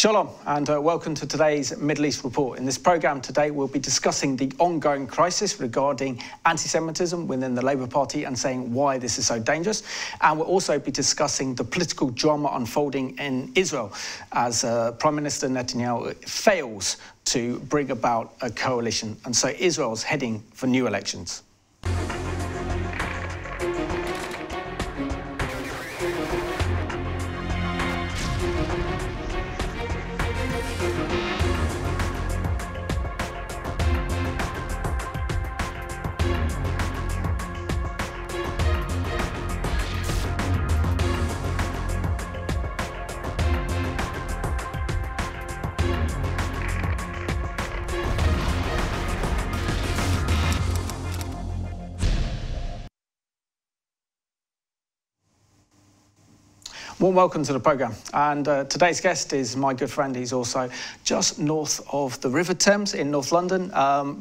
Shalom and welcome to today's Middle East Report. In this programme today we'll be discussing the ongoing crisis regarding anti-Semitism within the Labour Party and saying why this is so dangerous. And we'll also be discussing the political drama unfolding in Israel as Prime Minister Netanyahu fails to bring about a coalition. And so Israel's heading for new elections. Warm welcome to the programme. And today's guest is my good friend. He's also just north of the River Thames in North London,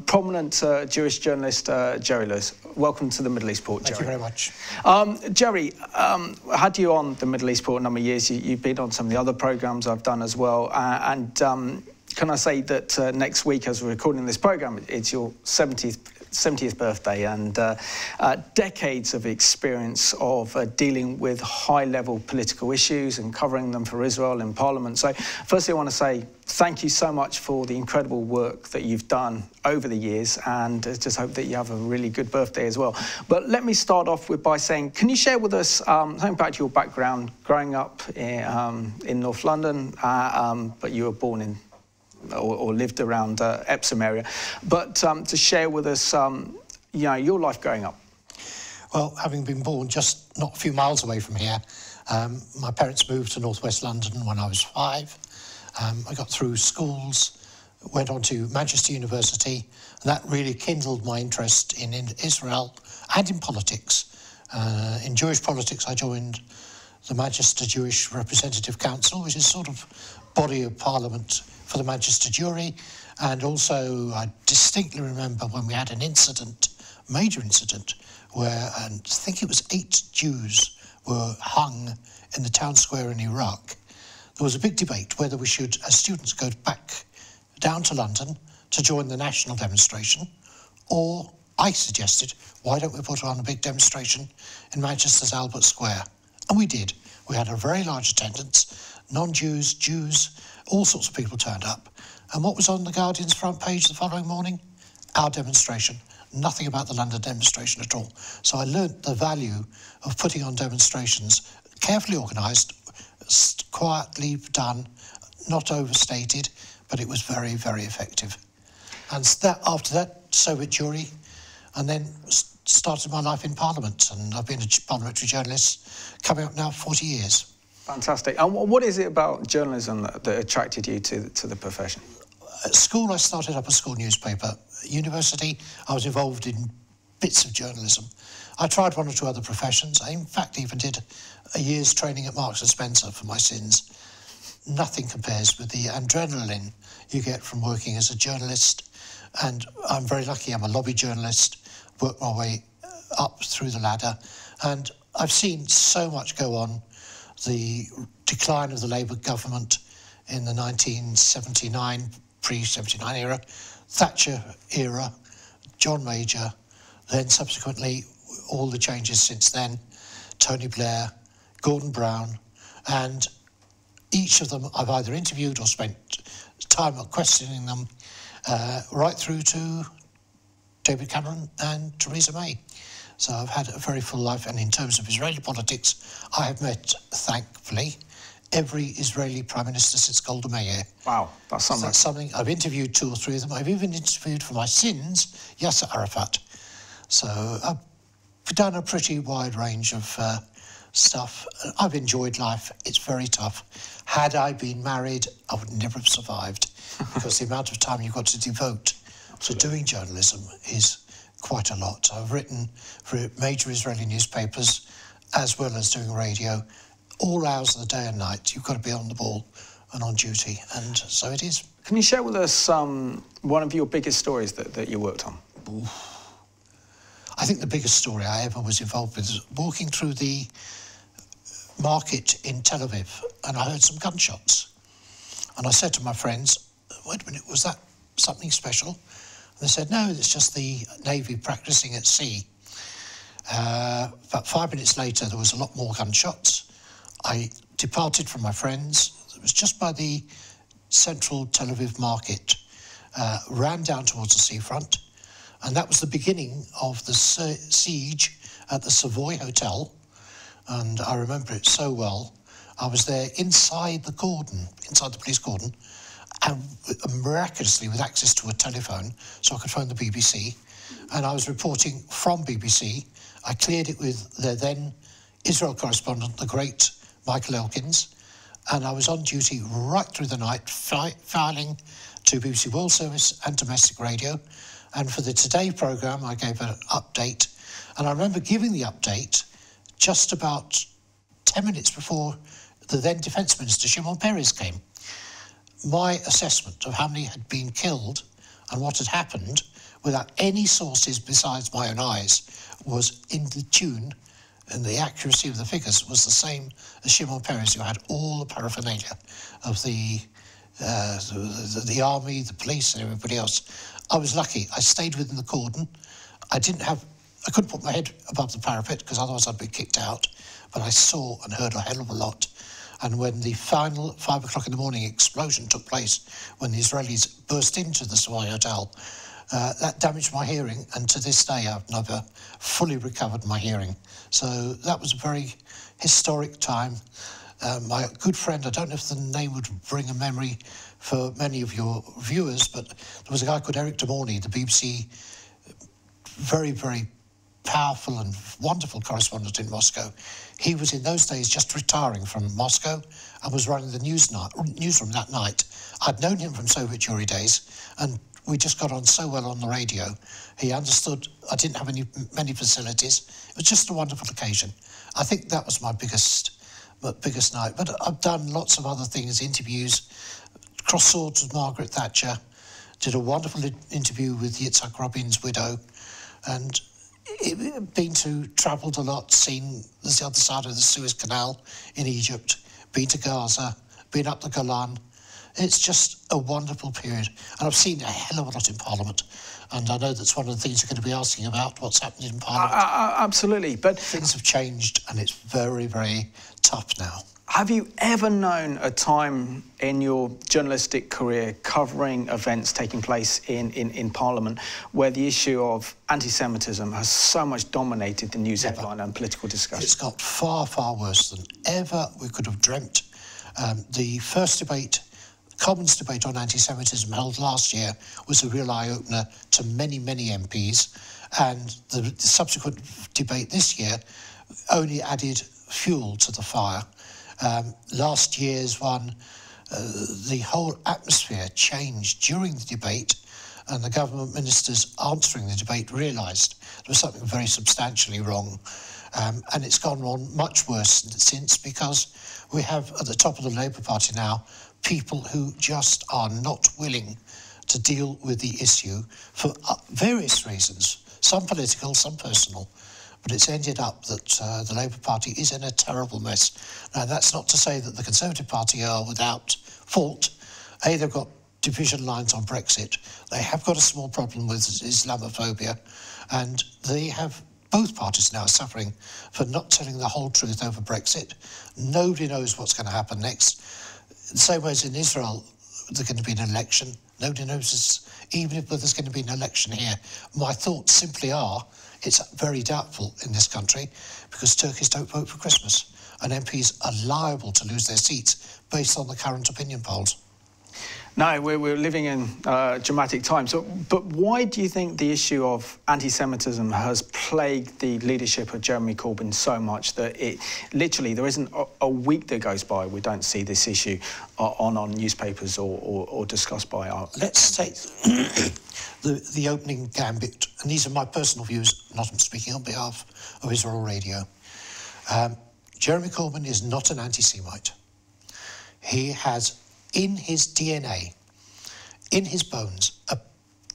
prominent Jewish journalist Jerry Lewis. Welcome to the Middle East Report, Jerry. Thank you very much. Jerry, I had you on the Middle East Report a number of years. You've been on some of the other programmes I've done as well. Can I say that next week, as we're recording this programme, it's your 70th birthday and decades of experience of dealing with high-level political issues and covering them for Israel in Parliament. So firstly, I want to say thank you so much for the incredible work that you've done over the years, and just hope that you have a really good birthday as well. But let me start off by saying, can you share with us something about your background growing up in North London, but you were born in or lived around Epsom area, but to share with us, your life growing up. Well, having been born just not a few miles away from here, my parents moved to northwest London when I was 5. I got through schools, went on to Manchester University, and that really kindled my interest in Israel and in politics. In Jewish politics, I joined the Manchester Jewish Representative Council, which is sort of body of parliament for the Manchester Jury, and also I distinctly remember when we had an incident, major incident, where I think it was 8 Jews were hung in the town square in Iraq. There was a big debate whether we should, as students, go back down to London to join the national demonstration, or I suggested, why don't we put on a big demonstration in Manchester's Albert Square? And we did. We had a very large attendance, non-Jews, Jews, all sorts of people turned up. And what was on the Guardian's front page the following morning? Our demonstration. Nothing about the London demonstration at all. So I learnt the value of putting on demonstrations, carefully organised, quietly done, not overstated, but it was very, very effective. And after that, Soviet jury, and then started my life in Parliament. And I've been a parliamentary journalist coming up now 40 years. Fantastic. And what is it about journalism that attracted you to the profession? At school, I started up a school newspaper. University, I was involved in bits of journalism. I tried 1 or 2 other professions. I, in fact, even did a year's training at Marks & Spencer for my sins. Nothing compares with the adrenaline you get from working as a journalist. And I'm very lucky. I'm a lobby journalist, worked my way up through the ladder. And I've seen so much go on. The decline of the Labour government in the 1979, pre-79 era, Thatcher era, John Major, then subsequently all the changes since then, Tony Blair, Gordon Brown, and each of them I've either interviewed or spent time questioning them, right through to David Cameron and Theresa May. So I've had a very full life, and in terms of Israeli politics, I have met, thankfully, every Israeli Prime Minister since Golda Meir. Wow, that's something. So that's something. I've interviewed 2 or 3 of them. I've even interviewed for my sins, Yasser Arafat. So I've done a pretty wide range of stuff. I've enjoyed life. It's very tough. Had I been married, I would never have survived, because the amount of time you've got to devote to doing journalism is quite a lot. I've written for major Israeli newspapers as well as doing radio. All hours of the day and night, you've got to be on the ball and on duty, and so it is. Can you share with us one of your biggest stories that you worked on? Ooh. I think the biggest story I ever was involved with was walking through the market in Tel Aviv, and I heard some gunshots. And I said to my friends, wait a minute, was that something special? And they said, no, it's just the Navy practicing at sea. About 5 minutes later, there was a lot more gunshots. I departed from my friends. It was just by the central Tel Aviv market, ran down towards the seafront, and that was the beginning of the siege at the Savoy Hotel. And I remember it so well. I was there inside the cordon, inside the police cordon, and miraculously with access to a telephone, so I could phone the BBC. And I was reporting from BBC. I cleared it with their then Israel correspondent, the great Michael Elkins, and I was on duty right through the night, filing to BBC World Service and domestic radio. And for the Today programme, I gave an update. And I remember giving the update just about 10 minutes before the then Defence Minister, Simon Barrett, came. My assessment of how many had been killed and what had happened, without any sources besides my own eyes, was in the tune, and the accuracy of the figures was the same as Simon Barrett, who had all the paraphernalia of the army, the police, and everybody else. I was lucky. I stayed within the cordon. I couldn't put my head above the parapet because otherwise I'd be kicked out. But I saw and heard a hell of a lot. And when the final 5 o'clock in the morning explosion took place, when the Israelis burst into the Savoy Hotel, that damaged my hearing, and to this day I've never fully recovered my hearing. So that was a very historic time. My good friend, I don't know if the name would bring a memory for many of your viewers, but there was a guy called Eric de Morney, the BBC, very, very powerful and wonderful correspondent in Moscow. He was in those days just retiring from Moscow and was running the newsroom that night. I'd known him from Soviet Jewry days, and we just got on so well on the radio. He understood I didn't have many facilities. It was just a wonderful occasion. I think that was my biggest night. But I've done lots of other things, interviews, cross swords with Margaret Thatcher, did a wonderful interview with Yitzhak Rabin's widow, and travelled a lot, seen the other side of the Suez Canal in Egypt, been to Gaza, been up the Golan. It's just a wonderful period. And I've seen a hell of a lot in Parliament. And I know that's one of the things you're going to be asking about, what's happening in Parliament. Absolutely. But things have changed, and it's very, very tough now. Have you ever known a time in your journalistic career covering events taking place in Parliament where the issue of anti-Semitism has so much dominated the news headline and political discussion? It's got far, far worse than ever we could have dreamt. The first debate, Corbyn's debate on anti-Semitism held last year, was a real eye-opener to many, many MPs, and the subsequent debate this year only added fuel to the fire. Last year's one, the whole atmosphere changed during the debate, and the government ministers answering the debate realised there was something very substantially wrong. And it's gone on much worse since, because we have at the top of the Labour Party now people who just are not willing to deal with the issue for various reasons, some political, some personal. But it's ended up that the Labour Party is in a terrible mess. Now, that's not to say that the Conservative Party are without fault. They've got division lines on Brexit. They have got a small problem with Islamophobia. And they have both parties now suffering for not telling the whole truth over Brexit. Nobody knows what's going to happen next. The same way as in Israel, there's going to be an election. Nobody knows this, even if there's going to be an election here. My thoughts simply are, it's very doubtful in this country because Turkish don't vote for Christmas, and MPs are liable to lose their seats based on the current opinion polls. No, we're living in dramatic times. But why do you think the issue of anti-Semitism has plagued the leadership of Jeremy Corbyn so much that literally there isn't a week that goes by we don't see this issue on newspapers or discussed by our... Let's take the opening gambit, and these are my personal views, not speaking on behalf of Israel Radio. Jeremy Corbyn is not an anti-Semite. He has in his DNA, in his bones, a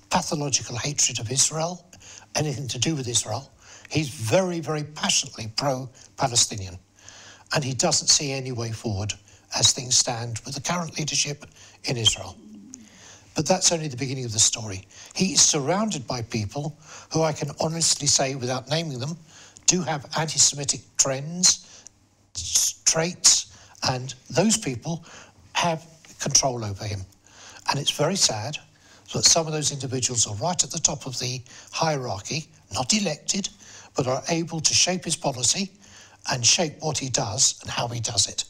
pathological hatred of Israel, anything to do with Israel. He's very, very passionately pro-Palestinian, and he doesn't see any way forward as things stand with the current leadership in Israel. But that's only the beginning of the story. He is surrounded by people who I can honestly say, without naming them, do have anti-Semitic trends, traits, and those people have control over him. And it's very sad that some of those individuals are right at the top of the hierarchy, not elected, but are able to shape his policy and shape what he does and how he does it.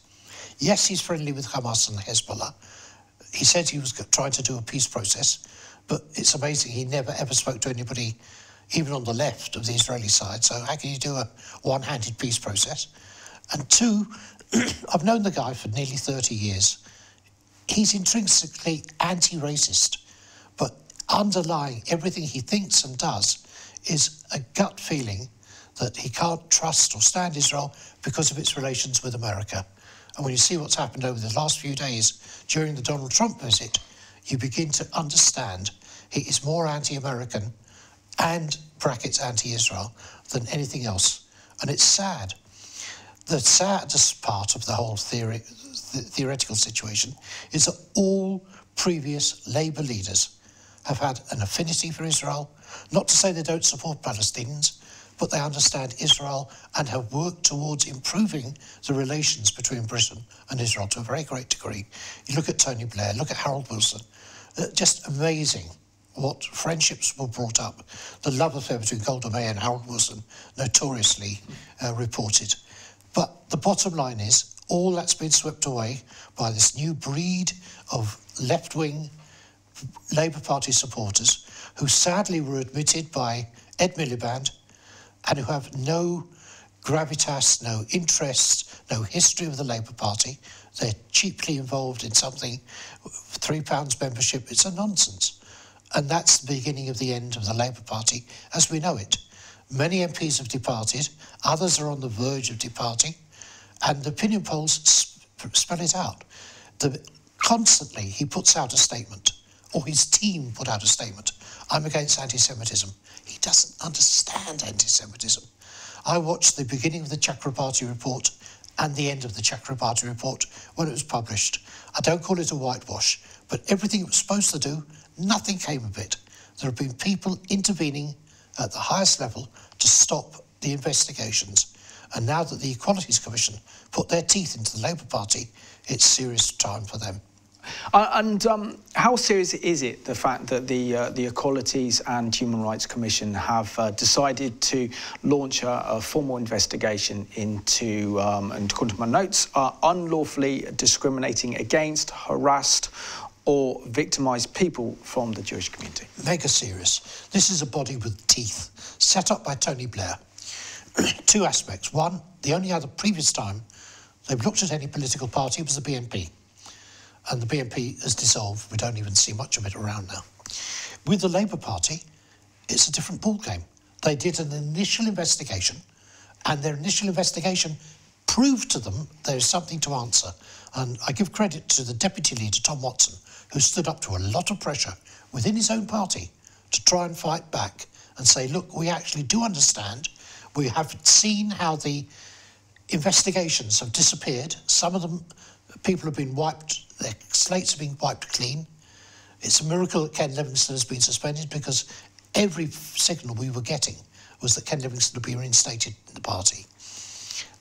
Yes, he's friendly with Hamas and Hezbollah. He said he was trying to do a peace process, but it's amazing he never ever spoke to anybody, even on the left of the Israeli side. So how can you do a one-handed peace process? And two, I've known the guy for nearly 30 years. He's intrinsically anti-racist, but underlying everything he thinks and does is a gut feeling that he can't trust or stand Israel because of its relations with America. And when you see what's happened over the last few days during the Donald Trump visit, you begin to understand he is more anti-American and brackets anti-Israel than anything else. And it's sad. The saddest part of the whole theoretical situation is that all previous Labour leaders have had an affinity for Israel, not to say they don't support Palestinians, but they understand Israel and have worked towards improving the relations between Britain and Israel to a very great degree. You look at Tony Blair, look at Harold Wilson, just amazing what friendships were brought up. The love affair between Golda Meir and Harold Wilson, notoriously reported. But the bottom line is, all that's been swept away by this new breed of left-wing Labour Party supporters who sadly were admitted by Ed Miliband and who have no gravitas, no interest, no history of the Labour Party. They're cheaply involved in something, £3 membership, it's a nonsense. And that's the beginning of the end of the Labour Party as we know it. Many MPs have departed, others are on the verge of departing, and the opinion polls spell it out. Constantly he puts out a statement, or his team put out a statement, I'm against anti-Semitism. He doesn't understand anti-Semitism. I watched the beginning of the Chakrabarti report and the end of the Chakrabarti report when it was published. I don't call it a whitewash, but everything it was supposed to do, nothing came of it. There have been people intervening at the highest level to stop the investigations. And now that the Equalities Commission put their teeth into the Labour Party, it's serious time for them. And how serious is it, the fact that the Equalities and Human Rights Commission have decided to launch a formal investigation into, and according to my notes, unlawfully discriminating against, harassed or victimised people from the Jewish community? Mega serious. This is a body with teeth, set up by Tony Blair. Two aspects. One, the only other previous time they've looked at any political party was the BNP. And the BNP has dissolved. We don't even see much of it around now. With the Labour Party, it's a different ballgame. They did an initial investigation, and their initial investigation proved to them there is something to answer. And I give credit to the deputy leader, Tom Watson, who stood up to a lot of pressure within his own party to try and fight back and say, look, we actually do understand. We have seen how the investigations have disappeared. Some of them, people have been wiped, their slates have been wiped clean. It's a miracle that Ken Livingstone has been suspended, because every signal we were getting was that Ken Livingstone would be reinstated in the party.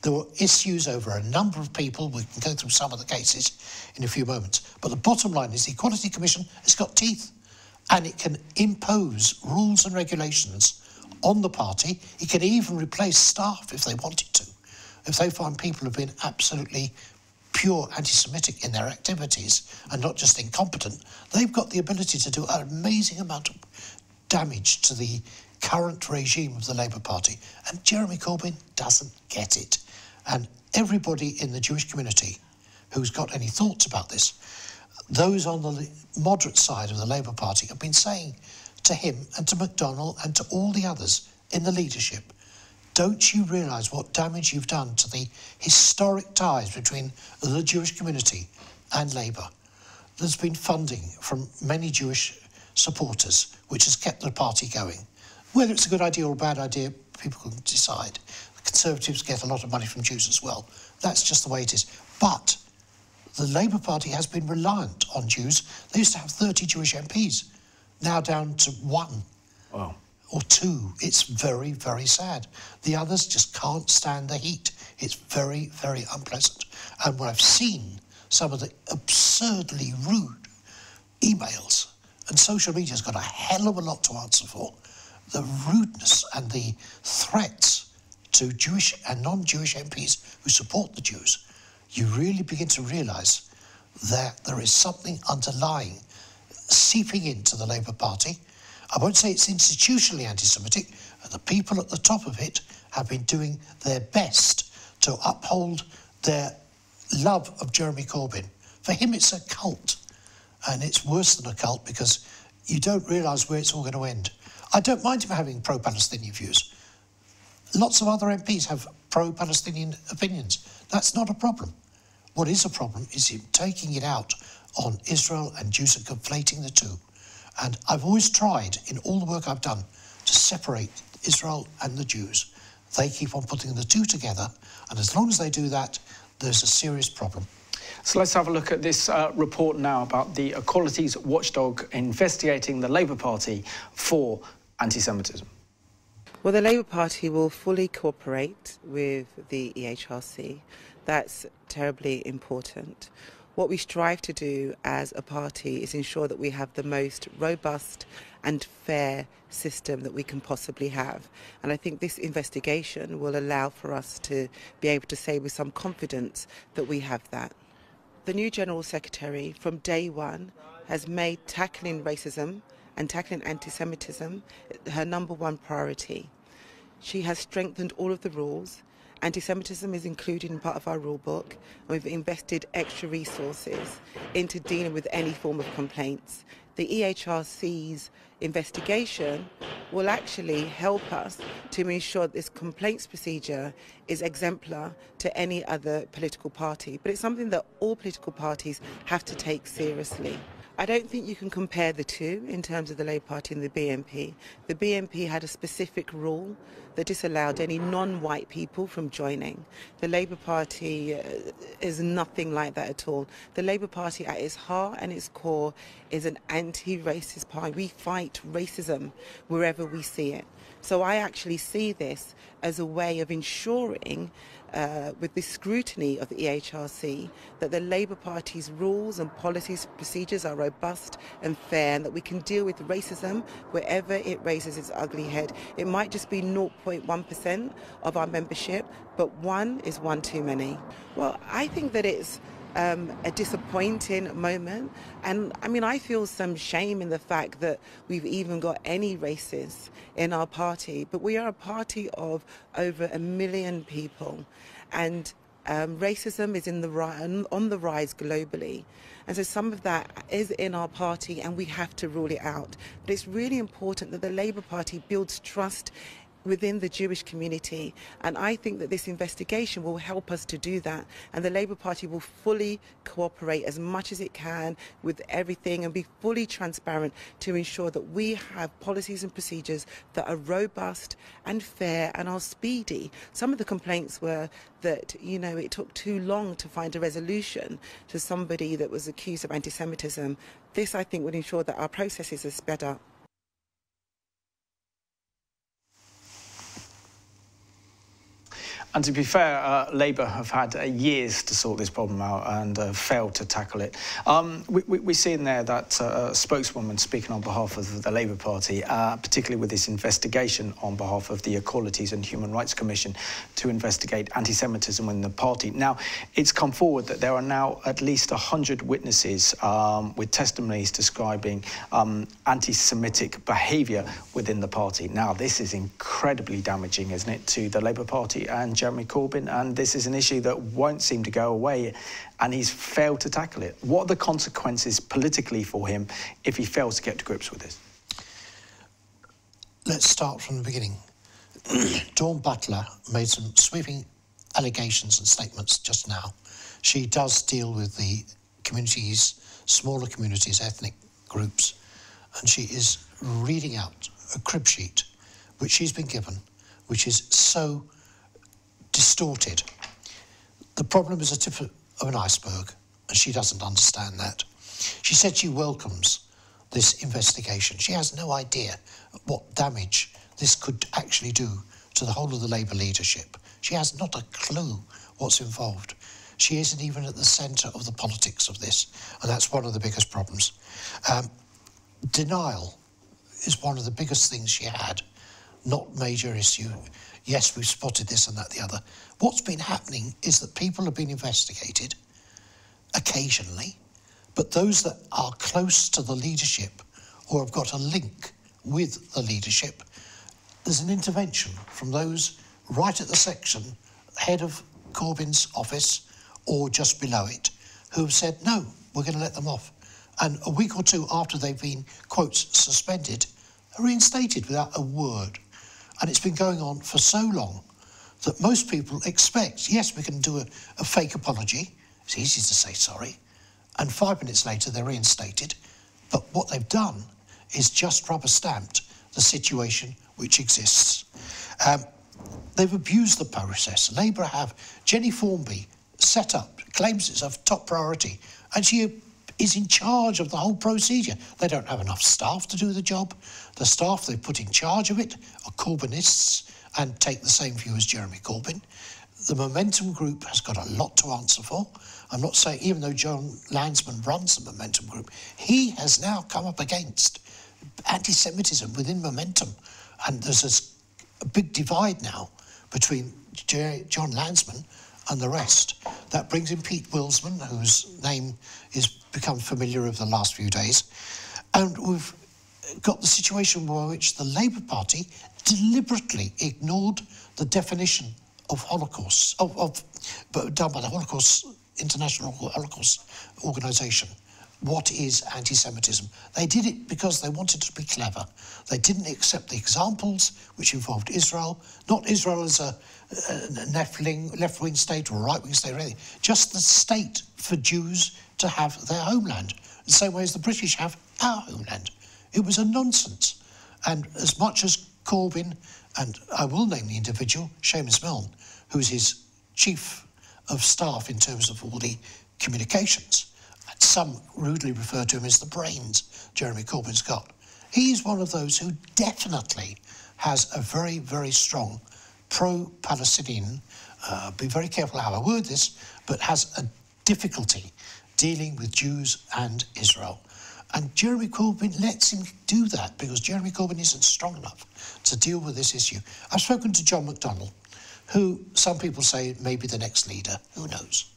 There were issues over a number of people. We can go through some of the cases in a few moments. But the bottom line is the Equality Commission has got teeth, and it can impose rules and regulations on the party. It can even replace staff if they wanted to. If they find people have been absolutely pure anti-Semitic in their activities and not just incompetent, they've got the ability to do an amazing amount of damage to the current regime of the Labour Party. And Jeremy Corbyn doesn't get it. And everybody in the Jewish community who's got any thoughts about this, those on the moderate side of the Labour Party have been saying to him and to McDonnell and to all the others in the leadership, don't you realise what damage you've done to the historic ties between the Jewish community and Labour? There's been funding from many Jewish supporters, which has kept the party going. Whether it's a good idea or a bad idea, people can decide. The Conservatives get a lot of money from Jews as well. That's just the way it is. But The Labour Party has been reliant on Jews. They used to have 30 Jewish MPs, now down to 1. Wow. Or 2. It's very, very sad. The others just can't stand the heat. It's very, very unpleasant. And when I've seen some of the absurdly rude emails, and social media's got a hell of a lot to answer for, the rudeness and the threats to Jewish and non-Jewish MPs who support the Jews, you really begin to realise that there is something underlying seeping into the Labour Party. I won't say it's institutionally anti-Semitic, and the people at the top of it have been doing their best to uphold their love of Jeremy Corbyn. For him, it's a cult, and it's worse than a cult because you don't realise where it's all going to end. I don't mind him having pro-Palestinian views. Lots of other MPs have pro-Palestinian opinions. That's not a problem. What is a problem is him taking it out on Israel and Jews and conflating the two. And I've always tried, in all the work I've done, to separate Israel and the Jews. They keep on putting the two together, and as long as they do that, there's a serious problem. So let's have a look at this report now about the Equalities Watchdog investigating the Labour Party for anti-Semitism. Well, the Labour Party will fully cooperate with the EHRC. That's terribly important. What we strive to do as a party is ensure that we have the most robust and fair system that we can possibly have. And I think this investigation will allow for us to be able to say with some confidence that we have that. The new General Secretary, from day one, has made tackling racism and tackling anti-Semitism her #1 priority. She has strengthened all of the rules. Anti-Semitism is included in part of our rule book, and we've invested extra resources into dealing with any form of complaints. The EHRC's investigation will actually help us to ensure this complaints procedure is exemplar to any other political party. But it's something that all political parties have to take seriously. I don't think you can compare the two in terms of the Labour Party and the BNP. The BNP had a specific rule that disallowed any non-white people from joining. The Labour Party is nothing like that at all. The Labour Party at its heart and its core is an anti-racist party. We fight racism wherever we see it. So I actually see this as a way of ensuring, with the scrutiny of the EHRC, that the Labour Party's rules and policies, procedures are robust and fair, and that we can deal with racism wherever it raises its ugly head. It might just be 0.1% of our membership, but one is one too many. Well, I think that it's a disappointing moment, and I mean, I feel some shame in the fact that we've even got any racists in our party, but we are a party of over 1 million people, and racism is on the rise globally, and so some of that is in our party and we have to rule it out. But it's really important that the Labour Party builds trust within the Jewish community, and I think that this investigation will help us to do that, and the Labour Party will fully cooperate as much as it can with everything and be fully transparent to ensure that we have policies and procedures that are robust and fair and are speedy. Some of the complaints were that, you know, it took too long to find a resolution to somebody that was accused of anti-Semitism. This, I think, would ensure that our processes are sped up. And to be fair, Labour have had years to sort this problem out and failed to tackle it. We see in there that spokeswoman speaking on behalf of the Labour Party, particularly with this investigation on behalf of the Equalities and Human Rights Commission to investigate anti-Semitism in the party. Now, it's come forward that there are now at least 100 witnesses with testimonies describing anti-Semitic behaviour within the party. Now, this is incredibly damaging, isn't it, to the Labour Party and Jeremy Corbyn, and this is an issue that won't seem to go away, and he's failed to tackle it. What are the consequences politically for him if he fails to get to grips with this? Let's start from the beginning. Dawn Butler made some sweeping allegations and statements just now. She does deal with the communities, smaller communities, ethnic groups, and she is reading out a crib sheet which she's been given, which is so distorted. The problem is a tip of an iceberg. and she doesn't understand that. She said she welcomes this investigation. She has no idea what damage this could actually do to the whole of the Labour leadership. She has not a clue what's involved. She isn't even at the centre of the politics of this, and that's one of the biggest problems. Denial is one of the biggest things she had, not major issue. Yes, we've spotted this and that, the other. What's been happening is that people have been investigated occasionally, but those that are close to the leadership or have got a link with the leadership, there's an intervention from those right at the section, head of Corbyn's office or just below it, who have said, no, we're going to let them off. And a week or two after they've been, quotes, suspended, are reinstated without a word. And it's been going on for so long that most people expect, yes, we can do a fake apology. It's easy to say sorry. And 5 minutes later, they're reinstated. But what they've done is just rubber stamped the situation which exists. They've abused the process. Labour have Jenny Formby set up, claims it's of top priority, and she is in charge of the whole procedure. They don't have enough staff to do the job. The staff they put in charge of it are Corbynists and take the same view as Jeremy Corbyn. The Momentum Group has got a lot to answer for. I'm not saying, even though Joan Landsman runs the Momentum Group, he has now come up against anti-Semitism within Momentum. And there's a big divide now between John Landsman and the rest. That brings in Pete Wilsman, whose name is become familiar over the last few days. And we've got the situation by which the Labour Party deliberately ignored the definition of Holocaust, done by the Holocaust, International Holocaust Organisation. What is anti-Semitism? They did it because they wanted to be clever. They didn't accept the examples which involved Israel, not Israel as a left-wing state or a right-wing state or anything, just the state for Jews to have their homeland, the same way as the British have our homeland. It was a nonsense. And as much as Corbyn, and I will name the individual, Seamus Milne, who's his chief of staff in terms of all the communications, and some rudely refer to him as the brains Jeremy Corbyn's got. He's one of those who definitely has a very, very strong pro-Palestinian, be very careful how I word this, but has a difficulty dealing with Jews and Israel. And Jeremy Corbyn lets him do that because Jeremy Corbyn isn't strong enough to deal with this issue. I've spoken to John McDonnell, who some people say may be the next leader. Who knows?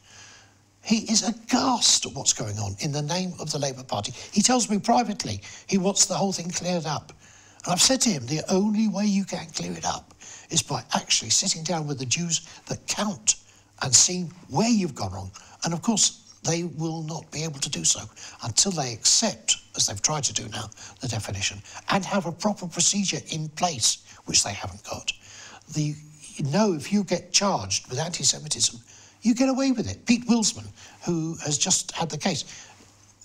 He is aghast at what's going on in the name of the Labour Party. He tells me privately he wants the whole thing cleared up. And I've said to him, the only way you can clear it up is by actually sitting down with the Jews that count and seeing where you've gone wrong. And of course, they will not be able to do so until they accept, as they've tried to do now, the definition, and have a proper procedure in place, which they haven't got. If you get charged with anti-Semitism, you get away with it. Pete Wilsman, who has just had the case,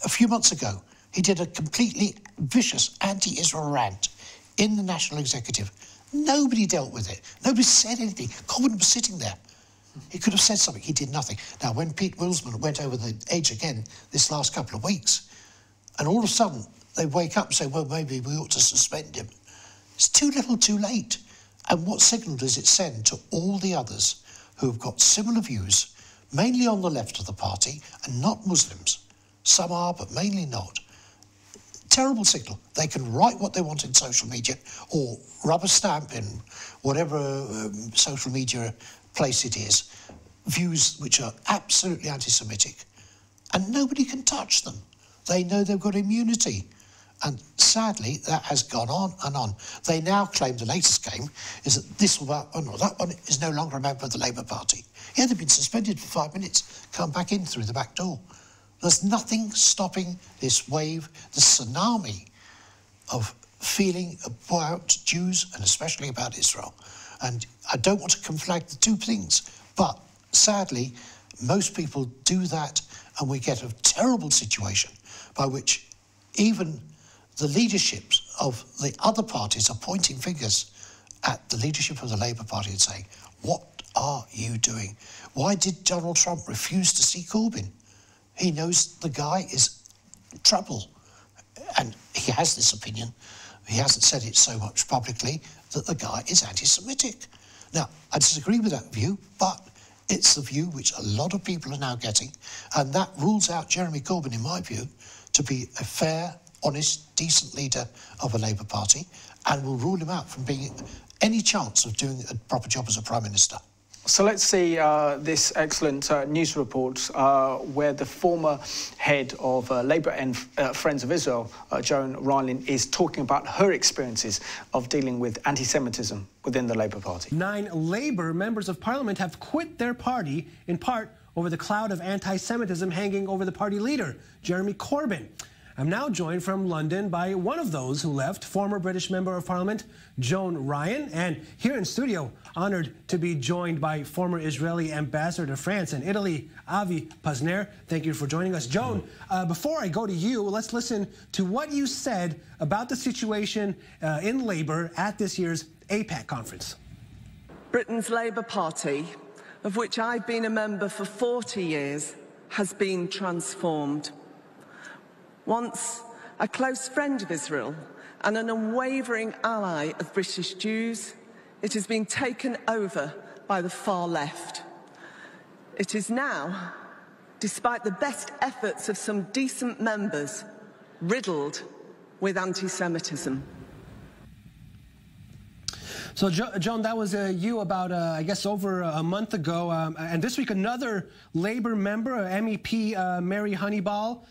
a few months ago, he did a completely vicious anti-Israel rant in the National Executive. Nobody dealt with it. Nobody said anything. Corbyn was sitting there. He could have said something. He did nothing. Now, when Pete Wilsman went over the edge again this last couple of weeks, and all of a sudden they wake up and say, well, maybe we ought to suspend him. It's too little too late. And what signal does it send to all the others who have got similar views, mainly on the left of the party, and not Muslims? Some are, but mainly not. Terrible signal. They can write what they want in social media or rubber stamp in whatever social media place it is, views which are absolutely anti-Semitic, and nobody can touch them. They know they've got immunity. And sadly, that has gone on and on. They now claim the latest game is that that one is no longer a member of the Labour Party. Yeah, they've been suspended for 5 minutes, come back in through the back door. There's nothing stopping this wave, this tsunami of feeling about Jews and especially about Israel. And I don't want to conflate the two things, but sadly, most people do that, and we get a terrible situation by which even the leaderships of the other parties are pointing fingers at the leadership of the Labour Party and saying, what are you doing? Why did Donald Trump refuse to see Corbyn? He knows the guy is trouble. And he has this opinion. He hasn't said it so much publicly, that the guy is anti-Semitic. Now, I disagree with that view, but it's the view which a lot of people are now getting, and that rules out Jeremy Corbyn, in my view, to be a fair, honest, decent leader of a Labour Party, and will rule him out from being any chance of doing a proper job as a Prime Minister. So let's see this excellent news report where the former head of Labour and Friends of Israel, Joan Ryan, is talking about her experiences of dealing with anti-Semitism within the Labour Party. 9 Labour members of Parliament have quit their party, in part over the cloud of anti-Semitism hanging over the party leader, Jeremy Corbyn. I'm now joined from London by one of those who left, former British Member of Parliament, Joan Ryan, and here in studio, honored to be joined by former Israeli Ambassador to France and Italy, Avi Pazner. Thank you for joining us. Joan, before I go to you, let's listen to what you said about the situation in Labour at this year's APAC conference. Britain's Labour Party, of which I've been a member for 40 years, has been transformed. Once a close friend of Israel and an unwavering ally of British Jews, it has been taken over by the far left. It is now, despite the best efforts of some decent members, riddled with anti-Semitism. So, Joan, that was you about, I guess, over a month ago. And this week, another Labour member, MEP Mary Honeyball,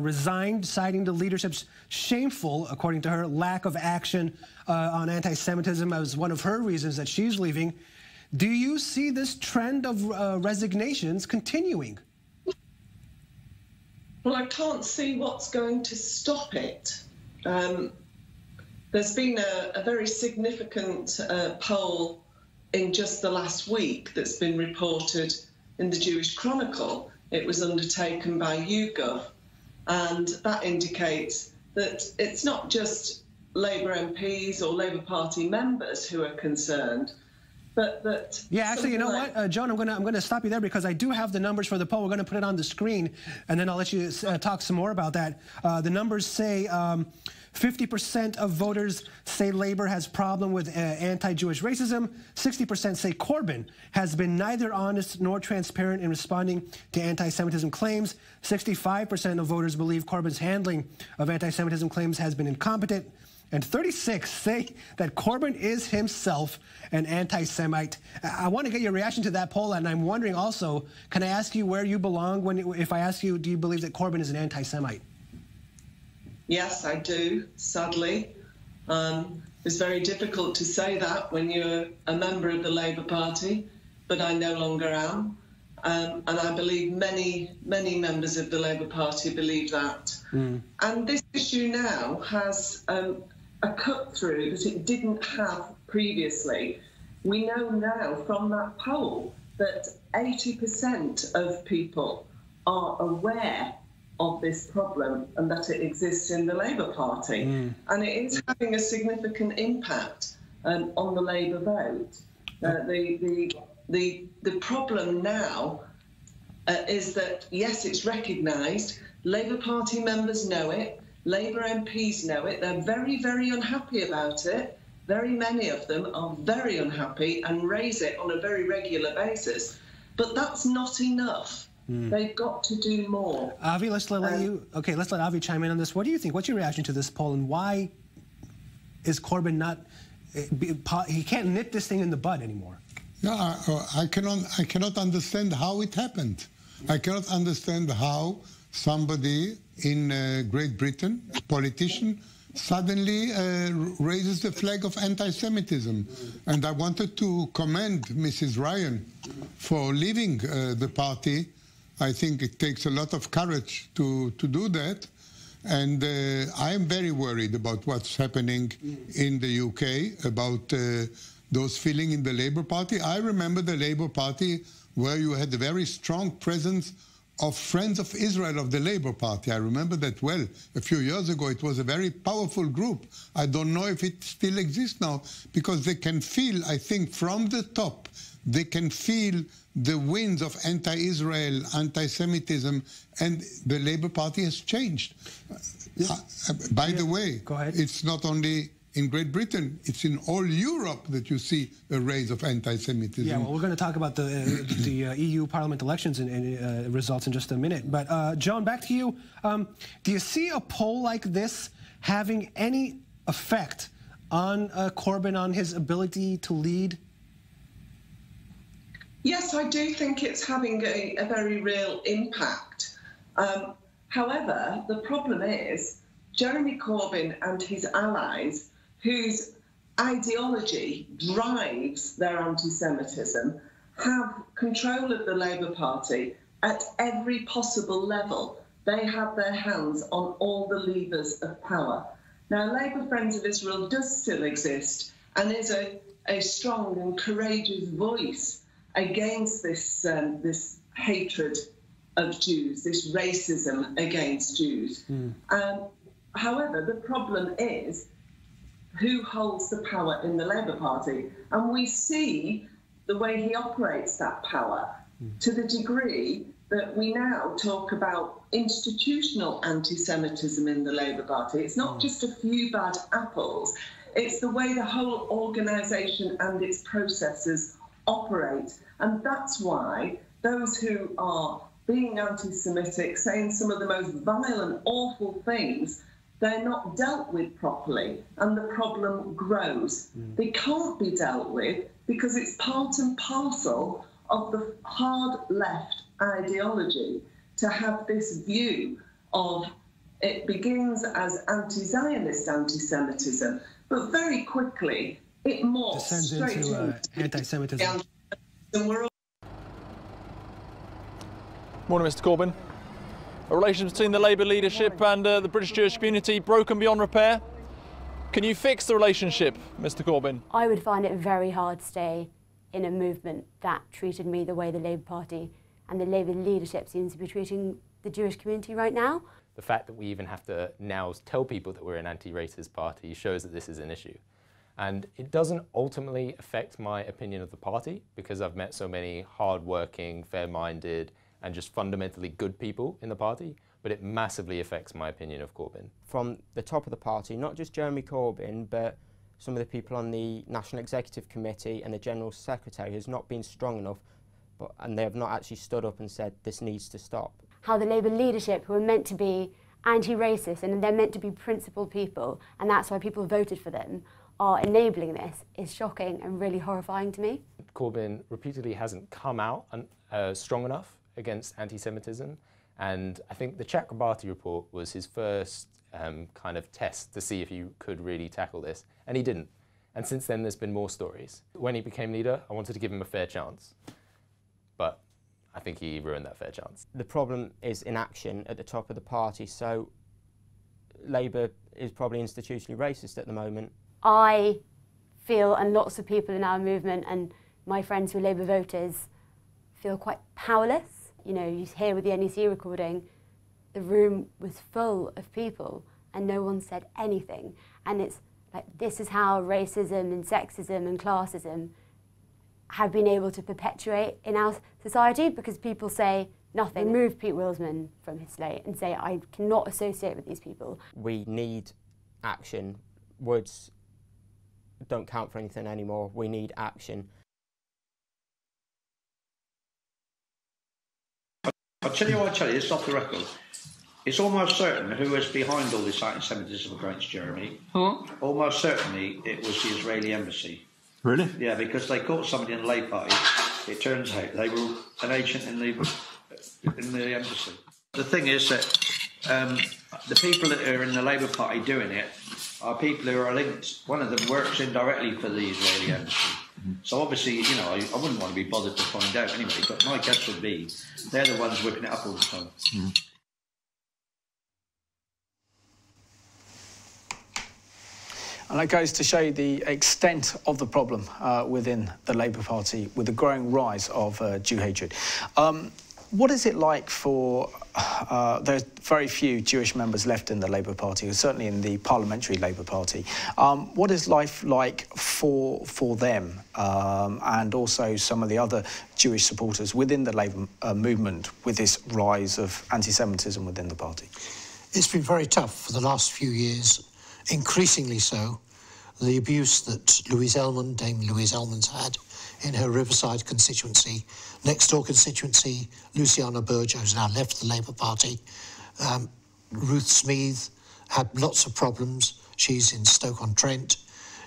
resigned, citing the leadership's shameful, according to her, lack of action on anti-Semitism as one of her reasons that she's leaving. Do you see this trend of resignations continuing? Well, I can't see what's going to stop it. There's been a very significant poll in just the last week that's been reported in the Jewish Chronicle. It was undertaken by YouGov, and that indicates that it's not just Labour MPs or Labour Party members who are concerned, but that... Yeah, actually, you know what, Joan, I'm going to stop you there because I do have the numbers for the poll. We're going to put it on the screen, and then I'll let you talk some more about that. The numbers say 50% of voters say Labour has problem with anti-Jewish racism. 60% say Corbyn has been neither honest nor transparent in responding to anti-Semitism claims. 65% of voters believe Corbyn's handling of anti-Semitism claims has been incompetent. And 36 say that Corbyn is himself an anti-Semite. I want to get your reaction to that poll, and I'm wondering also, can I ask you where you belong if I ask you, do you believe that Corbyn is an anti-Semite? Yes, I do, sadly. It's very difficult to say that when you're a member of the Labour Party, but I no longer am. And I believe many members of the Labour Party believe that. And this issue now has a cut-through that it didn't have previously. We know now from that poll that 80% of people are aware of this problem and that it exists in the Labour Party. And it is having a significant impact on the Labour vote. The problem now is that, yes, it's recognised, Labour Party members know it, Labour MPs know it, they're very, very unhappy about it. Very many of them are very unhappy and raise it on a very regular basis. But that's not enough. They've got to do more. Avi, let's let Avi chime in on this. What do you think? What's your reaction to this poll, and why is Corbyn not? He can't nip this thing in the bud anymore. No, I cannot understand how it happened. I cannot understand how somebody in Great Britain, a politician, suddenly raises the flag of anti-Semitism. And I wanted to commend Mrs. Ryan for leaving the party. I think it takes a lot of courage to do that. And I am very worried about what's happening in the UK, about those feelings in the Labour Party. I remember the Labour Party where you had a very strong presence of Friends of Israel of the Labour Party. I remember that well. A few years ago, it was a very powerful group. I don't know if it still exists now, because they can feel, I think, from the top, they can feel the winds of anti-Israel, anti-Semitism, and the Labour Party has changed. By the way, go ahead. It's not only in Great Britain, it's in all Europe that you see a rise of anti-Semitism. Yeah, well, we're going to talk about the EU Parliament elections and results in just a minute. But, Joan, back to you. Do you see a poll like this having any effect on Corbyn, on his ability to lead? Yes, I do think it's having a very real impact. However, the problem is Jeremy Corbyn and his allies, whose ideology drives their anti-Semitism, have control of the Labour Party at every possible level. They have their hands on all the levers of power. Now, Labour Friends of Israel does still exist and is a strong and courageous voice against this hatred of Jews, this racism against Jews. However, the problem is who holds the power in the Labour Party. And we see the way he operates that power to the degree that we now talk about institutional anti-Semitism in the Labour Party. It's not just a few bad apples. It's the way the whole organisation and its processes operate. And that's why those who are being anti-Semitic, saying some of the most violent, awful things, they're not dealt with properly, and the problem grows. They can't be dealt with because it's part and parcel of the hard left ideology to have this view of it begins as anti-Zionist anti-Semitism, but very quickly it morphs straight into anti-Semitism. Morning, Mr. Corbyn. Relations between the Labour leadership and the British Jewish community broken beyond repair. Can you fix the relationship, Mr. Corbyn? I would find it very hard to stay in a movement that treated me the way the Labour Party and the Labour leadership seems to be treating the Jewish community right now. The fact that we even have to now tell people that we're an anti-racist party shows that this is an issue. And it doesn't ultimately affect my opinion of the party, because I've met so many hard-working, fair-minded, and just fundamentally good people in the party, but it massively affects my opinion of Corbyn. From the top of the party, not just Jeremy Corbyn, but some of the people on the National Executive Committee and the General Secretary has not been strong enough, and they have not actually stood up and said this needs to stop. How the Labour leadership, who are meant to be anti-racist and they're meant to be principled people, and that's why people voted for them, are enabling this is shocking and really horrifying to me. Corbyn repeatedly hasn't come out strong enough against anti-Semitism, and I think the Chakrabarti report was his first kind of test to see if you could really tackle this, and he didn't. And since then there's been more stories. When he became leader, I wanted to give him a fair chance, but I think he ruined that fair chance. The problem is inaction at the top of the party, so Labour is probably institutionally racist at the moment. I feel, and lots of people in our movement and my friends who are Labour voters, feel quite powerless. You know, you hear with the NEC recording, the room was full of people and no one said anything. And it's like, this is how racism and sexism and classism have been able to perpetuate in our society, because people say nothing. Remove Pete Wilsman from his slate and say, I cannot associate with these people. We need action. Words don't count for anything anymore. We need action. I'll tell you, it's off the record. It's almost certain who was behind all this anti-Semitism against Jeremy. Huh? Almost certainly it was the Israeli embassy. Really? Yeah, because they caught somebody in the Labour Party. It turns out they were an agent in the embassy. The thing is that the people that are in the Labour Party doing it are people who are linked. One of them works indirectly for the Israeli embassy. So obviously, you know, I wouldn't want to be bothered to find out anyway, but my guess would be they're the ones whipping it up all the time. And that goes to show you the extent of the problem within the Labour Party with the growing rise of Jew hatred. What is it like for, there's very few Jewish members left in the Labour Party, or certainly in the parliamentary Labour Party. What is life like for them and also some of the other Jewish supporters within the Labour movement with this rise of anti-Semitism within the party? It's been very tough for the last few years, increasingly so. The abuse that Dame Louise Ellmann's had in her Riverside constituency, next door constituency, Luciana Berger, who's now left the Labour Party. Ruth Smeeth had lots of problems. She's in Stoke-on-Trent.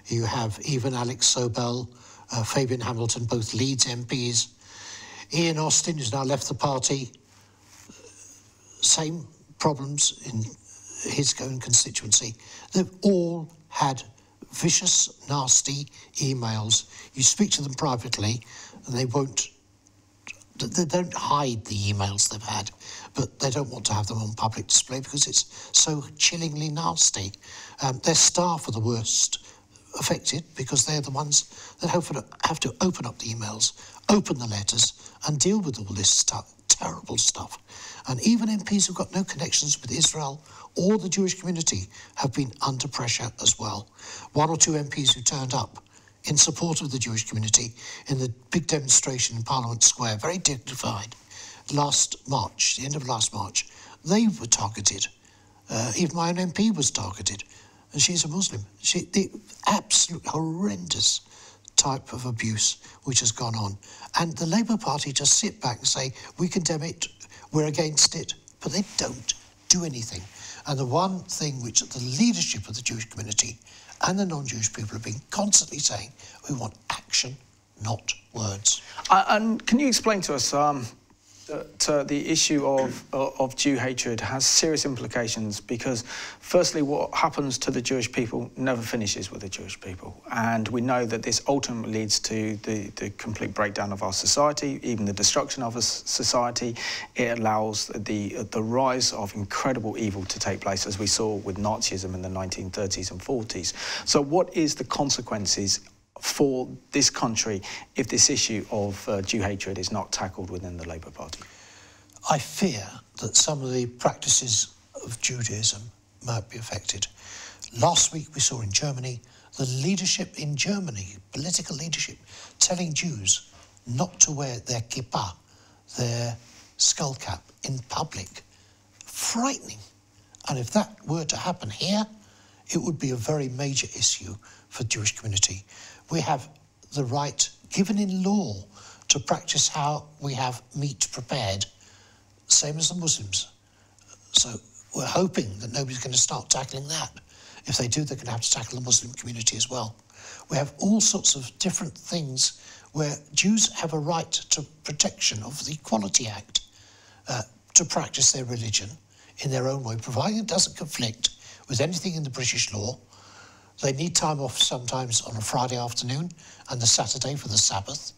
You have even Alex Sobel, Fabian Hamilton, both Leeds MPs. Ian Austin, who's now left the party, same problems in his own constituency. They've all had vicious, nasty emails. You speak to them privately and they don't hide the emails they've had, but they don't want to have them on public display because it's so chillingly nasty. Their staff are the worst affected because they're the ones that have to open up the emails, open the letters and deal with all this stuff, terrible stuff. And even MPs who've got no connections with Israel or the Jewish community have been under pressure as well. One or two MPs who turned up in support of the Jewish community in the big demonstration in Parliament Square, very dignified, last March, the end of last March, they were targeted. Even my own MP was targeted, and she's a Muslim. The absolute horrendous type of abuse which has gone on. And the Labour Party just sit back and say, we condemn it, we're against it, but they don't do anything. And the one thing which the leadership of the Jewish community and the non-Jewish people have been constantly saying, we want action, not words. And can you explain to us that the issue of Jew hatred has serious implications because, firstly, what happens to the Jewish people never finishes with the Jewish people. And we know that this ultimately leads to the complete breakdown of our society, even the destruction of a society. It allows the rise of incredible evil to take place, as we saw with Nazism in the 1930s and 40s. So what is the consequences for this country if this issue of Jew hatred is not tackled within the Labour Party? I fear that some of the practices of Judaism might be affected. Last week we saw in Germany, the leadership in Germany, political leadership, telling Jews not to wear their kippah, their skull cap, in public. Frightening. And if that were to happen here, it would be a very major issue for the Jewish community. We have the right, given in law, to practice how we have meat prepared, same as the Muslims. So we're hoping that nobody's going to start tackling that. If they do, they're going to have to tackle the Muslim community as well. We have all sorts of different things where Jews have a right to protection of the Equality Act to practice their religion in their own way, providing it doesn't conflict with anything in the British law. They need time off sometimes on a Friday afternoon and the Saturday for the Sabbath.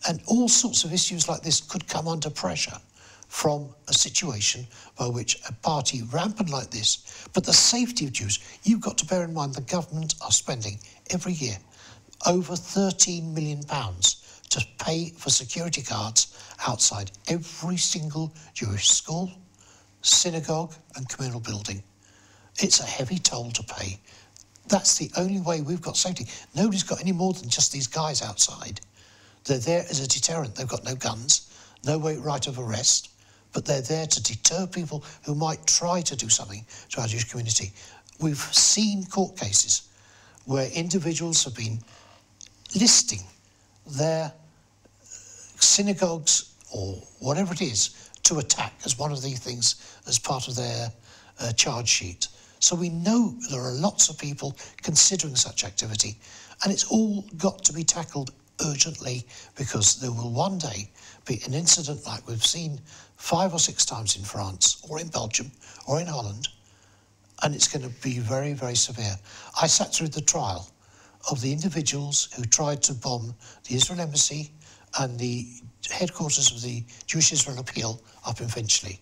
And all sorts of issues like this could come under pressure from a situation by which a party rampant like this, but the safety of Jews, you've got to bear in mind the government are spending every year over £13 million to pay for security guards outside every single Jewish school, synagogue and communal building. It's a heavy toll to pay. That's the only way we've got safety. Nobody's got any more than just these guys outside. They're there as a deterrent. They've got no guns, no right of arrest, but they're there to deter people who might try to do something to our Jewish community. We've seen court cases where individuals have been listing their synagogues or whatever it is to attack as one of the things as part of their charge sheet. So we know there are lots of people considering such activity, and it's all got to be tackled urgently because there will one day be an incident like we've seen 5 or 6 times in France or in Belgium or in Holland, and it's going to be very, very severe. I sat through the trial of the individuals who tried to bomb the Israel embassy and the headquarters of the Jewish Israel Appeal up in Finchley,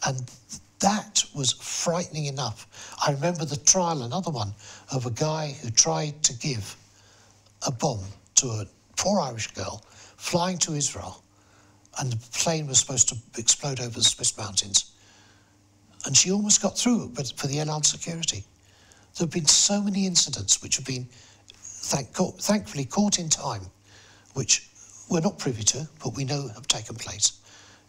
and that was frightening enough. I remember the trial, another one, of a guy who tried to give a bomb to a poor Irish girl flying to Israel, and the plane was supposed to explode over the Swiss mountains. And she almost got through, but for the airline security. There have been so many incidents which have been, thankfully, caught in time, which we're not privy to, but we know have taken place.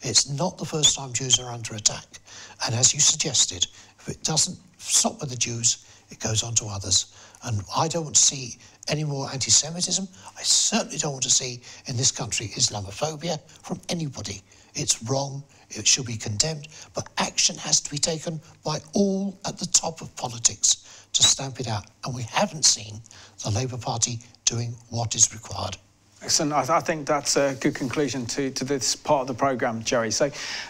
It's not the first time Jews are under attack. And as you suggested, if it doesn't stop with the Jews, it goes on to others. And I don't want to see any more anti-Semitism. I certainly don't want to see in this country Islamophobia from anybody. It's wrong, it should be condemned, but action has to be taken by all at the top of politics to stamp it out. And we haven't seen the Labour Party doing what is required. Excellent. I think that's a good conclusion to this part of the programme, Jerry. So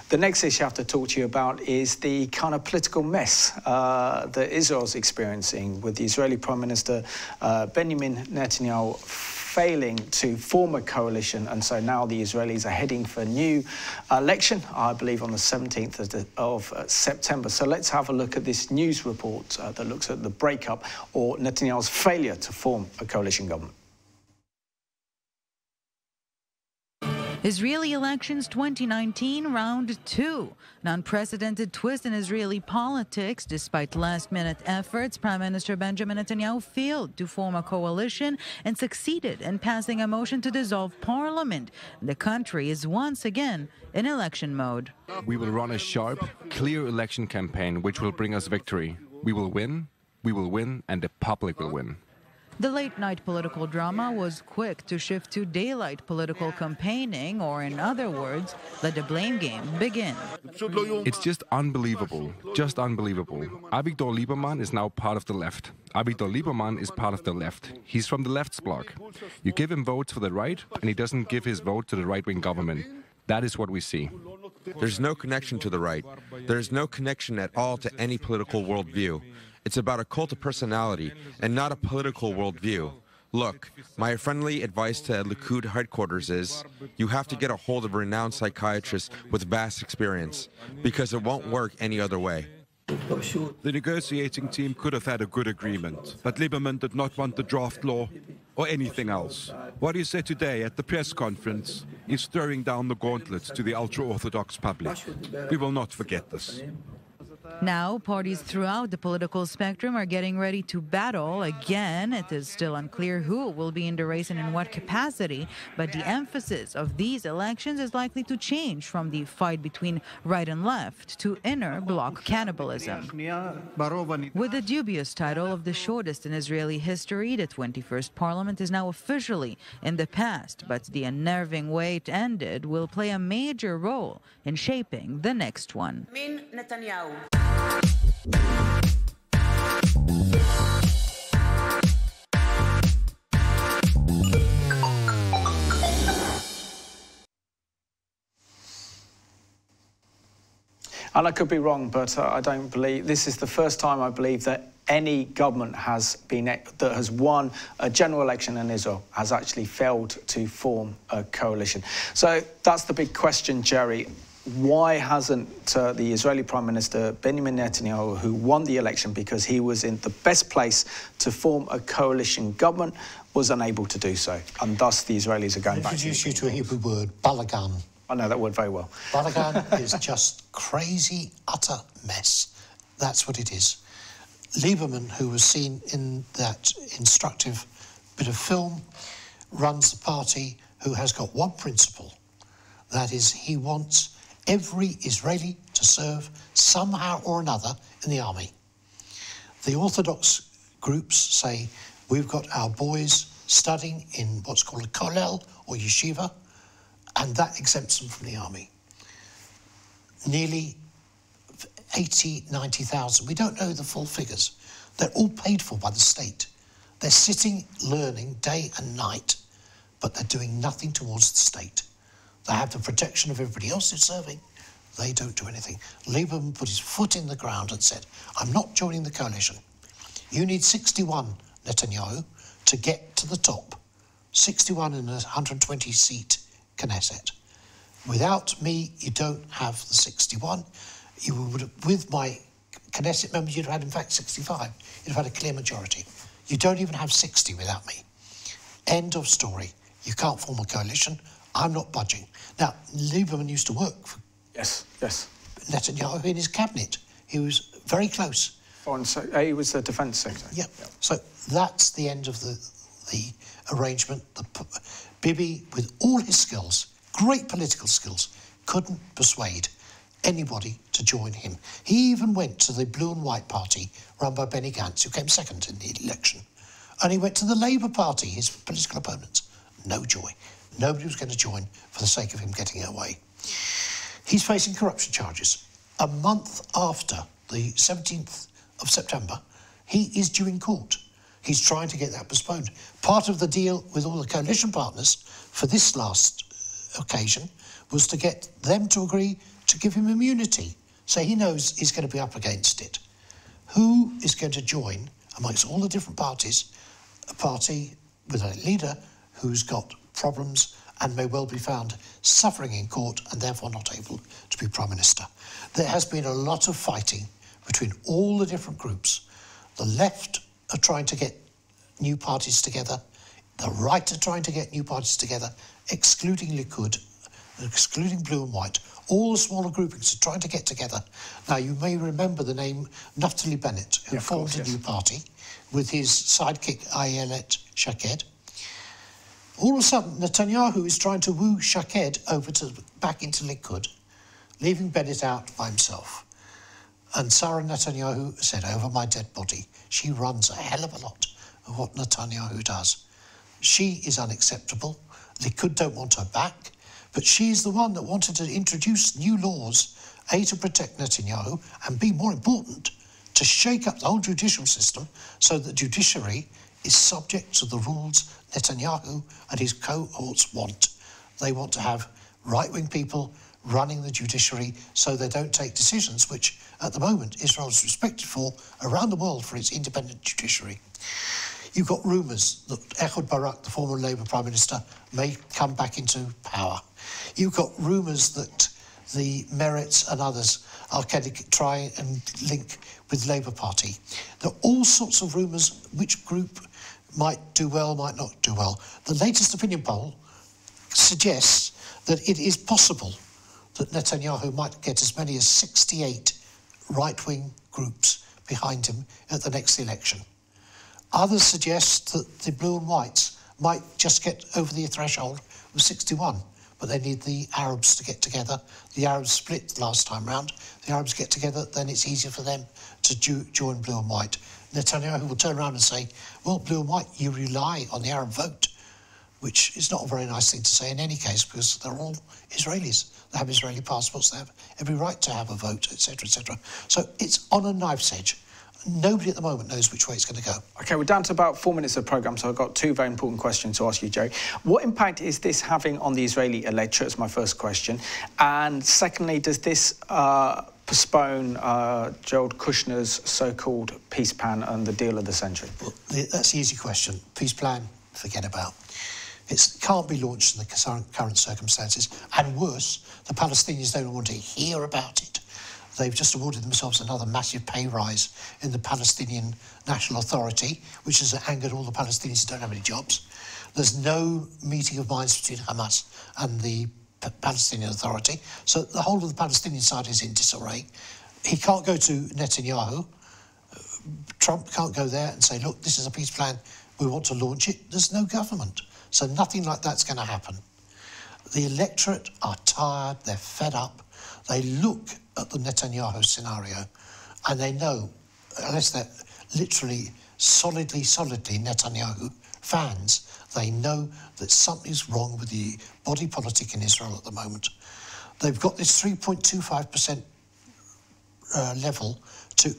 the next issue I have to talk to you about is the kind of political mess that Israel's experiencing, with the Israeli Prime Minister Benjamin Netanyahu failing to form a coalition, and so now the Israelis are heading for a new election, I believe on the 17th of September. So let's have a look at this news report that looks at the breakup or Netanyahu's failure to form a coalition government. Israeli elections 2019, round 2. An unprecedented twist in Israeli politics. Despite last-minute efforts, Prime Minister Benjamin Netanyahu failed to form a coalition and succeeded in passing a motion to dissolve parliament. The country is once again in election mode. We will run a sharp, clear election campaign which will bring us victory. We will win, and the public will win. The late-night political drama was quick to shift to daylight political campaigning, or in other words, let the blame game begin. It's just unbelievable, Avigdor Lieberman is now part of the left. Avigdor Lieberman is part of the left. He's from the left's bloc. You give him votes for the right, and he doesn't give his vote to the right-wing government. That is what we see. There's no connection to the right. There's no connection at all to any political worldview. It's about a cult of personality and not a political worldview. Look, my friendly advice to Likud headquarters is you have to get a hold of a renowned psychiatrist with vast experience, because it won't work any other way. The negotiating team could have had a good agreement, but Lieberman did not want the draft law or anything else. What he said today at the press conference is throwing down the gauntlet to the ultra-Orthodox public. We will not forget this. Now, parties throughout the political spectrum are getting ready to battle again. It is still unclear who will be in the race and in what capacity, but the emphasis of these elections is likely to change from the fight between right and left to inner bloc cannibalism. With the dubious title of the shortest in Israeli history, the 21st parliament is now officially in the past, but the unnerving way it ended will play a major role in shaping the next one. And I could be wrong, but I don't believe this is the first time I believe that any government that has won a general election in Israel has actually failed to form a coalition. So that's the big question, Jerry. Why hasn't the Israeli Prime Minister Benjamin Netanyahu, who won the election because he was in the best place to form a coalition government, was unable to do so? And thus the Israelis are going back to... Introduce you to a Hebrew word, balagan. I know that word very well. Balagan is just crazy, utter mess. That's what it is. Lieberman, who was seen in that instructive bit of film, runs the party who has got one principle. That is, he wants every Israeli to serve somehow or another in the army. The Orthodox groups say, we've got our boys studying in what's called a kollel or yeshiva, and that exempts them from the army. Nearly 80, 90,000. We don't know the full figures. They're all paid for by the state. They're sitting, learning day and night, but they're doing nothing towards the state. They have the protection of everybody else who's serving. They don't do anything. Lieberman put his foot in the ground and said, I'm not joining the coalition. You need 61, Netanyahu, to get to the top. 61 in a 120-seat Knesset. Without me, you don't have the 61. You would, with my Knesset members, you'd have had, in fact, 65. You'd have had a clear majority. You don't even have 60 without me. End of story. You can't form a coalition. I'm not budging. Now, Lieberman used to work for Netanyahu in his cabinet. He was very close. He was the defence secretary. Yeah. So that's the end of the arrangement. Bibi, with all his skills, great political skills, couldn't persuade anybody to join him. He even went to the Blue and White Party run by Benny Gantz, who came second in the election. And he went to the Labour Party, his political opponents. No joy. Nobody was going to join for the sake of him getting away. He's facing corruption charges. A month after the 17th of September, he is due in court. He's trying to get that postponed. Part of the deal with all the coalition partners for this last occasion was to get them to agree to give him immunity, so he knows he's going to be up against it. Who is going to join, amongst all the different parties, a party with a leader who's got problems and may well be found suffering in court and therefore not able to be Prime Minister? There has been a lot of fighting between all the different groups. The left are trying to get new parties together. The right are trying to get new parties together, excluding Likud, excluding Blue and White. All the smaller groupings are trying to get together. Now, you may remember the name Naftali Bennett, who formed a new party with his sidekick Ayelet Shaked. All of a sudden, Netanyahu is trying to woo Shaked back into Likud, leaving Bennett out by himself. And Sarah Netanyahu said, over my dead body, she runs a hell of a lot of what Netanyahu does. She is unacceptable. Likud don't want her back, but she's the one that wanted to introduce new laws, A, to protect Netanyahu, and B, more important, to shake up the whole judicial system so that the judiciary is subject to the rules Netanyahu and his cohorts want. They want to have right-wing people running the judiciary so they don't take decisions which, at the moment, Israel is respected for around the world for its independent judiciary. You've got rumours that Ehud Barak, the former Labour Prime Minister, may come back into power. You've got rumours that the Merits and others are going to try and link with the Labour Party. There are all sorts of rumours which group might do well, might not do well. The latest opinion poll suggests that it is possible that Netanyahu might get as many as 68 right-wing groups behind him at the next election. Others suggest that the Blue and Whites might just get over the threshold of 61, but they need the Arabs to get together. The Arabs split last time round. The Arabs get together, then it's easier for them to join Blue and White. Netanyahu will turn around and say, well, Blue and White, you rely on the Arab vote, which is not a very nice thing to say in any case, because they're all Israelis. They have Israeli passports, they have every right to have a vote, etc., etc. So it's on a knife's edge. Nobody at the moment knows which way it's going to go. OK, we're down to about 4 minutes of the programme, so I've got two very important questions to ask you, Joe. What impact is this having on the Israeli electorate, is my first question. And secondly, does this postpone Jared Kushner's so-called peace plan and the deal of the century? Well, that's the easy question. Peace plan, forget about. It can't be launched in the current circumstances. And worse, the Palestinians don't want to hear about it. They've just awarded themselves another massive pay rise in the Palestinian National Authority, which has angered all the Palestinians who don't have any jobs. There's no meeting of minds between Hamas and the Palestinian Authority, so the whole of the Palestinian side is in disarray. He can't go to Netanyahu. Trump can't go there and say, look, this is a peace plan, we want to launch it. There's no government, so nothing like that's going to happen. The electorate are tired, they're fed up. They look at the Netanyahu scenario and they know, unless they're literally solidly Netanyahu fans, they know that something's wrong with the body politic in Israel at the moment. They've got this 3.25% level to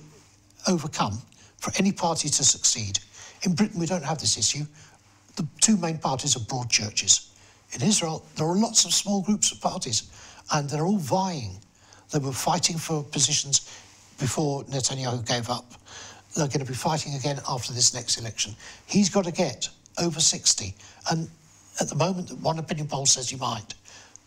overcome for any party to succeed. In Britain, we don't have this issue. The two main parties are broad churches. In Israel, there are lots of small groups of parties, and they're all vying. They were fighting for positions before Netanyahu gave up. They're going to be fighting again after this next election. He's got to get over 60, and at the moment, one opinion poll says he might.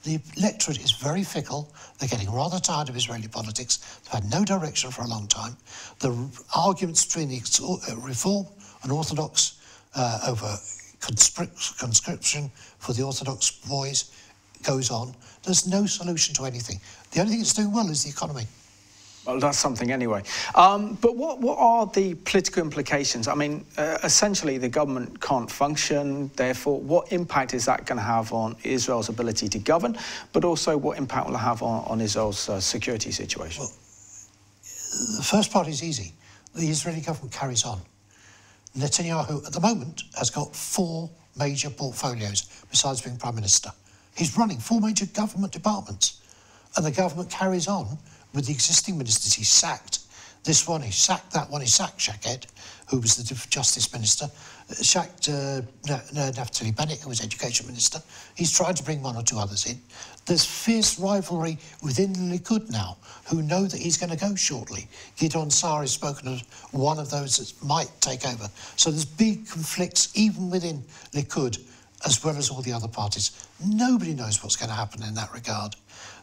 The electorate is very fickle. They're getting rather tired of Israeli politics. They've had no direction for a long time. The arguments between the Reform and Orthodox over conscription for the Orthodox boys goes on, there's no solution to anything. The only thing that's doing well is the economy. Well, that's something anyway. But what are the political implications? I mean, essentially, the government can't function. Therefore, what impact is that going to have on Israel's ability to govern, but also what impact will it have on Israel's security situation? Well, the first part is easy. The Israeli government carries on. Netanyahu, at the moment, has got 4 major portfolios besides being Prime Minister. He's running 4 major government departments, and the government carries on with the existing ministers. He sacked this one, he sacked that one, he sacked Shaked, who was the Justice Minister, sacked Naftali Bennett, who was Education Minister. He's tried to bring 1 or 2 others in. There's fierce rivalry within the Likud now, who know that he's going to go shortly. Gideon Sa'ar has spoken of one of those that might take over. So there's big conflicts even within Likud, as well as all the other parties. Nobody knows what's going to happen in that regard.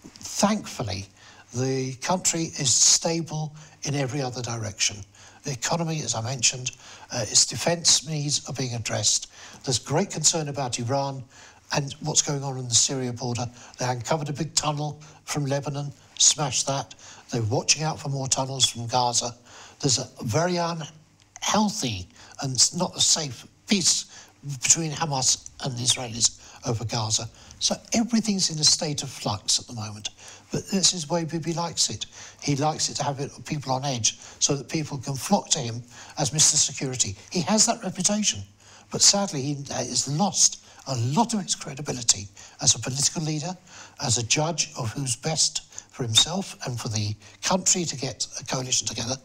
Thankfully, the country is stable in every other direction. The economy, as I mentioned, its defence needs are being addressed. There's great concern about Iran and what's going on the Syria border. They uncovered a big tunnel from Lebanon, smashed that. They're watching out for more tunnels from Gaza. There's a very unhealthy and not a safe peace between Hamas and the Israelis over Gaza. So everything's in a state of flux at the moment. But this is the way Bibi likes it. He likes it to have people on edge so that people can flock to him as Mr. Security. He has that reputation, but sadly he has lost a lot of his credibility as a political leader, as a judge of who's best for himself and for the country to get a coalition together.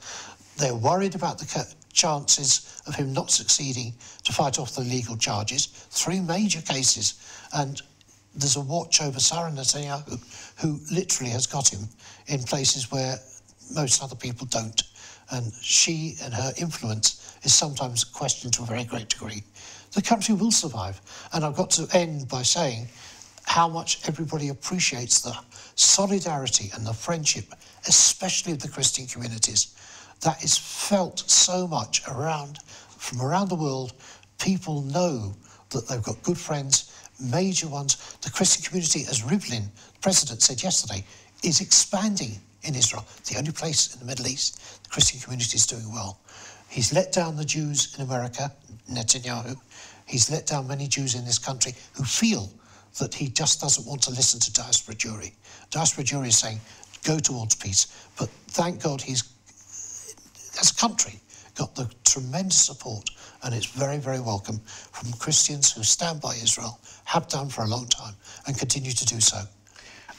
They're worried about the chances of him not succeeding to fight off the legal charges. 3 major cases, and there's a watch over Sarah Netanyahu, who literally has got him in places where most other people don't. And she and her influence is sometimes questioned to a very great degree. The country will survive. And I've got to end by saying how much everybody appreciates the solidarity and the friendship, especially of the Christian communities. That is felt so much from around the world. People know that they've got good friends, major ones. The Christian community, as Rivlin, the president, said yesterday, is expanding in Israel. The only place in the Middle East the Christian community is doing well. He's let down the Jews in America, Netanyahu. He's let down many Jews in this country who feel that he just doesn't want to listen to diaspora jury. Diaspora jury is saying, go towards peace. But thank God he's, as a country, got the tremendous support, and it's very, very welcome from Christians who stand by Israel, have done for a long time, and continue to do so.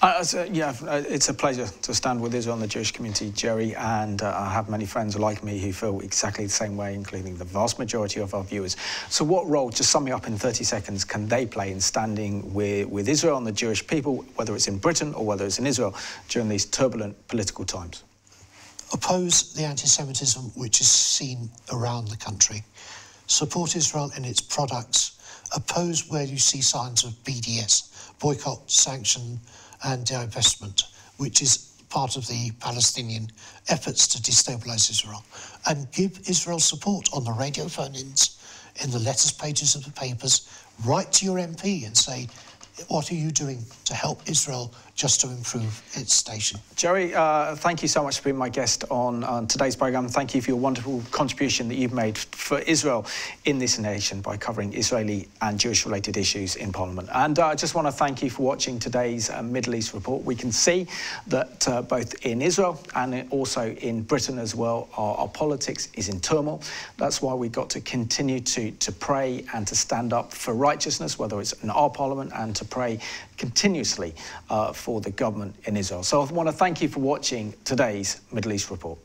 It's a pleasure to stand with Israel and the Jewish community, Jerry, and I have many friends like me who feel exactly the same way, including the vast majority of our viewers. So what role, just summing up in 30 seconds, can they play in standing with Israel and the Jewish people, whether it's in Britain or whether it's in Israel, during these turbulent political times? Oppose the anti-Semitism which is seen around the country. Support Israel in its products. Oppose where you see signs of BDS, boycott, sanction and divestment, which is part of the Palestinian efforts to destabilise Israel. And give Israel support on the radio phone-ins, in the letters pages of the papers. Write to your MP and say, what are you doing to help Israel just to improve its station? Jerry, thank you so much for being my guest on today's programme. Thank you for your wonderful contribution that you've made for Israel in this nation by covering Israeli and Jewish-related issues in Parliament. And I just want to thank you for watching today's Middle East report. We can see that both in Israel and also in Britain as well, our politics is in turmoil. That's why we've got to continue to pray and to stand up for righteousness, whether it's in our Parliament, and to pray continuously for the government in Israel. So I want to thank you for watching today's Middle East report.